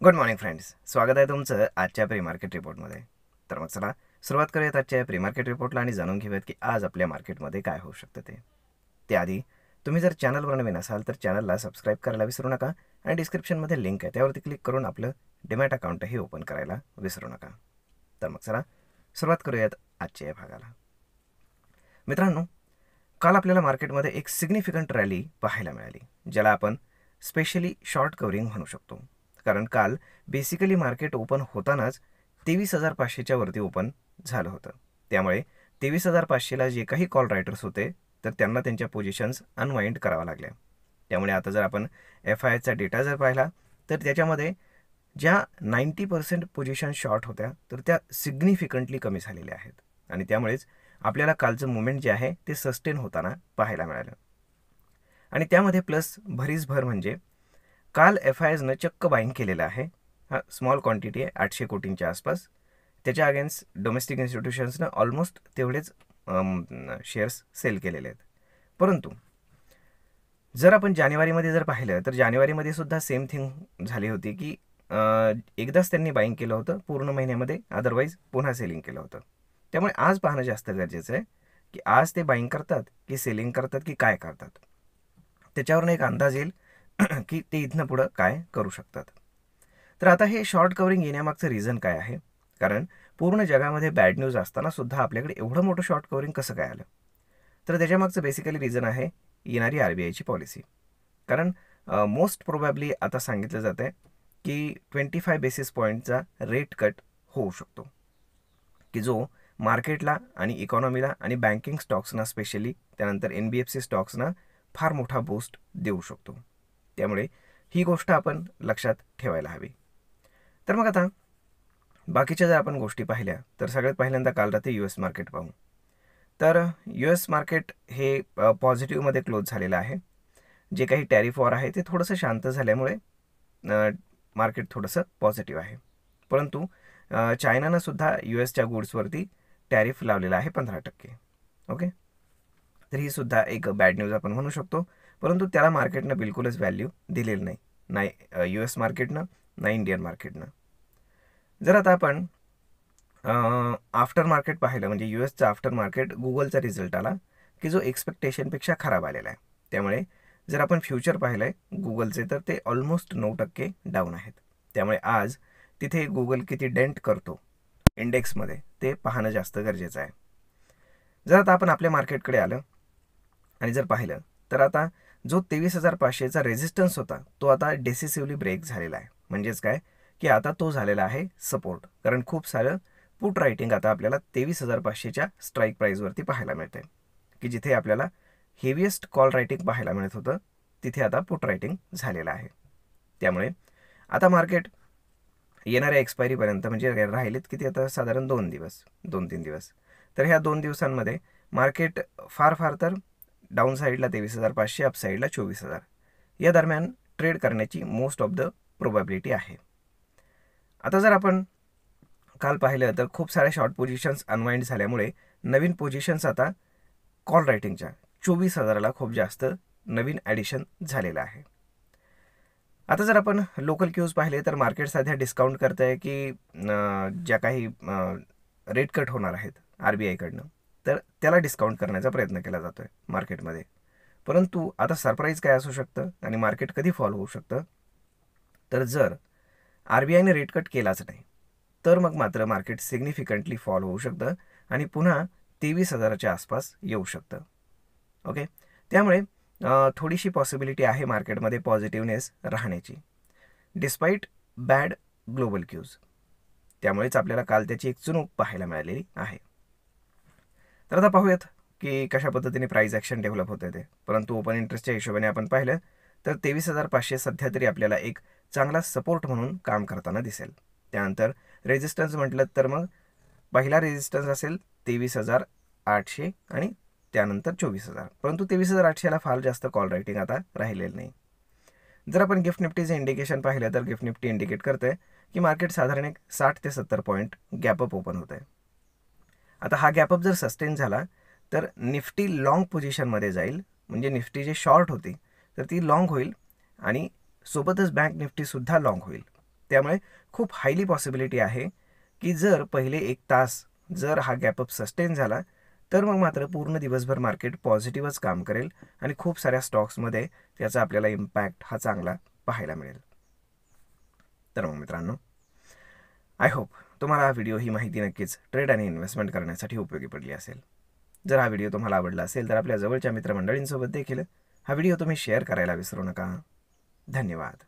Good morning friends, स्वागत आहे तुमचं आजच्या प्री मार्केट रिपोर्टमध्ये. तर मग चला सुरुवात करूयात आजच्या प्री मार्केट रिपोर्टला आणि जाणून घेऊयात की आज आपल्या मार्केटमध्ये काय होऊ शकतं ते. त्याआधी तुम्ही जर चॅनलवर नवीन असाल तर चॅनलला सबस्क्राईब करायला विसरू नका आणि डिस्क्रिप्शनमध्ये लिंक आहे त्यावरती क्लिक करून आपलं डिमॅट अकाउंटही ओपन करायला विसरू नका. तर मग चला सुरुवात करूयात आजच्या या भागाला. मित्रांनो, काल आपल्याला मार्केटमध्ये एक सिग्निफिकंट रॅली पाहायला मिळाली, ज्याला आपण स्पेशली शॉर्ट कव्हरिंग म्हणू शकतो. कारण काल बेसिकली मार्केट ओपन होतानाच 23,500च्या वरती ओपन झालं होतं. त्यामुळे 23,500ला जे काही कॉल रायटर्स होते तर त्यांना त्यांच्या पोझिशन्स अनवाइंड कराव्या लागल्या. त्यामुळे आता जर आपण FIIचा डेटा जर पाहिला तर त्याच्यामध्ये ज्या 90% पोझिशन शॉर्ट होत्या तर त्या सिग्निफिकंटली कमी झालेल्या आहेत आणि त्यामुळेच आपल्याला कालचं मुवमेंट जे आहे ते सस्टेन होताना पाहायला मिळालं. आणि त्यामध्ये प्लस भरीसभर म्हणजे काल FIIजनं चक्क बाईंग केलेलं आहे. हा स्मॉल क्वांटिटी आहे, 800 कोटींच्या आसपास. त्याच्या अगेन्स्ट डोमेस्टिक इन्स्टिट्यूशन्सनं ऑलमोस्ट तेवढेच शेअर्स सेल केलेले आहेत. परंतु जर आपण जानेवारीमध्ये जर पाहिलं तर जानेवारीमध्ये सुद्धा सेम थिंग झाली होती की एकदाच त्यांनी बाईंग केलं होतं पूर्ण महिन्यामध्ये, अदरवाईज पुन्हा सेलिंग केलं होतं. त्यामुळे आज पाहणं जास्त गरजेचं आहे की आज ते बाईंग करतात की सेलिंग करतात की काय करतात. त्याच्यावरून एक अंदाज येईल की ते इथनं पुढं काय करू शकतात. तर आता हे शॉर्ट कव्हरिंग येण्यामागचं रिझन काय आहे? कारण पूर्ण जगामध्ये बॅड न्यूज असताना सुद्धा आपल्याकडे एवढं मोठं शॉर्ट कव्हरिंग कसं काय आलं? तर त्याच्यामागचं बेसिकली रिझन आहे येणारी RBIची पॉलिसी. कारण मोस्ट प्रोबॅबली आता सांगितलं जात आहे की 25 बेसिस पॉईंटचा रेट कट होऊ शकतो, की जो मार्केटला आणि इकॉनॉमीला आणि बँकिंग स्टॉक्सना स्पेशली, त्यानंतर NBFC स्टॉक्सना फार मोठा बूस्ट देऊ शकतो. त्यामुळे ही गोष्ट आपण लक्षात ठेवायला हवी. तर मग आता बाकीच्या जर आपण गोष्टी पाहिल्या तर सगळ्यात पहिल्यांदा काल रात्री US मार्केट पाहू. तर US मार्केट हे पॉझिटिव्हमध्ये क्लोज झालेलं आहे. जे काही टॅरिफ वॉर आहे ते थोडंसं शांत झाल्यामुळे मार्केट थोडंसं पॉझिटिव्ह आहे. परंतु चायनानं सुद्धा USच्या गुड्सवरती टॅरिफ लावलेला आहे 15%. ओके, तर ही सुद्धा एक बॅड न्यूज आपण म्हणू शकतो. परंतु त्याला मार्केटनं बिलकुलच व्हॅल्यू दिलेली नाही, नाही US मार्केटनं नाही इंडियन मार्केटनं. जर आता आपण आफ्टर मार्केट पाहिलं म्हणजे USचं आफ्टर मार्केट गुगलचा रिझल्ट आला की जो एक्सपेक्टेशनपेक्षा खराब आलेला आहे. त्यामुळे जर आपण फ्युचर पाहिलं आहे गुगलचे तर ते ऑलमोस्ट 9% डाऊन आहेत. त्यामुळे आज तिथे गुगल किती डेंट करतो इंडेक्समध्ये ते पाहणं जास्त गरजेचं आहे. जर आता आपण आपल्या मार्केटकडे आलं आणि जर पाहिलं तर आता जो 23,500चा रेझिस्टन्स होता तो आता डिसिसिव्हली ब्रेक झालेला आहे. म्हणजेच काय की आता तो झालेला आहे सपोर्ट. कारण खूप सारं पुट रायटिंग आता आपल्याला 23,500च्या स्ट्राईक प्राईजवरती पाहायला मिळते, की जिथे आपल्याला हेविएस्ट कॉल रायटिंग पाहायला मिळत होतं तिथे आता पुट रायटिंग झालेलं आहे. त्यामुळे आता मार्केट येणाऱ्या एक्सपायरीपर्यंत म्हणजे राहिलेत किती आता साधारण 2-3 दिवस. तर ह्या 2 दिवसांमध्ये मार्केट फार तर डाऊन साईडला 23,500, अप साईडला 24,000 या दरम्यान ट्रेड करण्याची मोस्ट ऑफ द प्रोबॅबिलिटी आहे. आता जर आपण काल पाहिलं तर खूप साऱ्या शॉर्ट पोझिशन्स अनवाइंड झाल्यामुळे नवीन पोझिशन्स आता कॉल रायटिंगच्या 24,000ला खूप जास्त नवीन ॲडिशन झालेलं आहे. आता जर आपण लोकल क्यूज पाहिले तर मार्केट सध्या डिस्काउंट करत आहे की ज्या काही रेट कट होणार आहेत RBIकडनं तर त्याला डिस्काउंट करण्याचा प्रयत्न केला जातो आहे मार्केटमध्ये. परंतु आता सरप्राईज काय असू शकतं आणि मार्केट कधी फॉल होऊ शकतं? तर जर RBIने रेट कट केलाच नाही तर मग मात्र मार्केट सिग्निफिकंटली फॉल होऊ शकतं आणि पुन्हा 23,000च्या आसपास येऊ शकतं. ओके, त्यामुळे थोडीशी पॉसिबिलिटी आहे मार्केटमध्ये पॉझिटिव्हनेस राहण्याची डिस्पाईट बॅड ग्लोबल क्यूज. त्यामुळेच आपल्याला काल त्याची एक चुणूक पाहायला मिळालेली आहे. तर आता पाहूयात की कशा पद्धतीने प्राईस ॲक्शन डेव्हलप होते ते. परंतु ओपन इंटरेस्टच्या हिशोबाने आपण पाहिलं तर 23,500 सध्या तरी आपल्याला एक चांगला सपोर्ट म्हणून काम करताना दिसेल. त्यानंतर रेजिस्टन्स म्हटलं तर मग पहिला रेजिस्टन्स असेल 23,800 आणि त्यानंतर 24,000. परंतु 23,800ला फार जास्त कॉल रायटिंग आता राहिलेलं नाही. जर आपण गिफ्ट निफ्टीचं इंडिकेशन पाहिलं तर गिफ्ट निफ्टी इंडिकेट करते की मार्केट साधारण एक 60 ते 70 पॉईंट गॅपअप ओपन होत आहे. आता हा गॅपअप जर सस्टेन झाला तर निफ्टी लाँग पोझिशनमध्ये जाईल, म्हणजे निफ्टी जे शॉर्ट होती तर ती लाँग होईल आणि सोबतच बँक निफ्टीसुद्धा लाँग होईल. त्यामुळे खूप हायली पॉसिबिलिटी आहे की जर पहिले 1 तास जर हा गॅपअप सस्टेन झाला तर मग मात्र पूर्ण दिवसभर मार्केट पॉझिटिव्हच काम करेल आणि खूप साऱ्या स्टॉक्समध्ये त्याचा आपल्याला इम्पॅक्ट हा चांगला पाहायला मिळेल. तर मग मित्रांनो, आय होप तुम्हाला हा व्हिडिओ ही माहिती नक्कीच ट्रेड आणि इन्व्हेस्टमेंट करण्यासाठी उपयोगी पडली असेल. जर हा व्हिडिओ तुम्हाला आवडला असेल तर आपल्या जवळच्या मित्रमंडळींसोबत देखील हा व्हिडिओ तुम्ही शेअर करायला विसरू नका. धन्यवाद.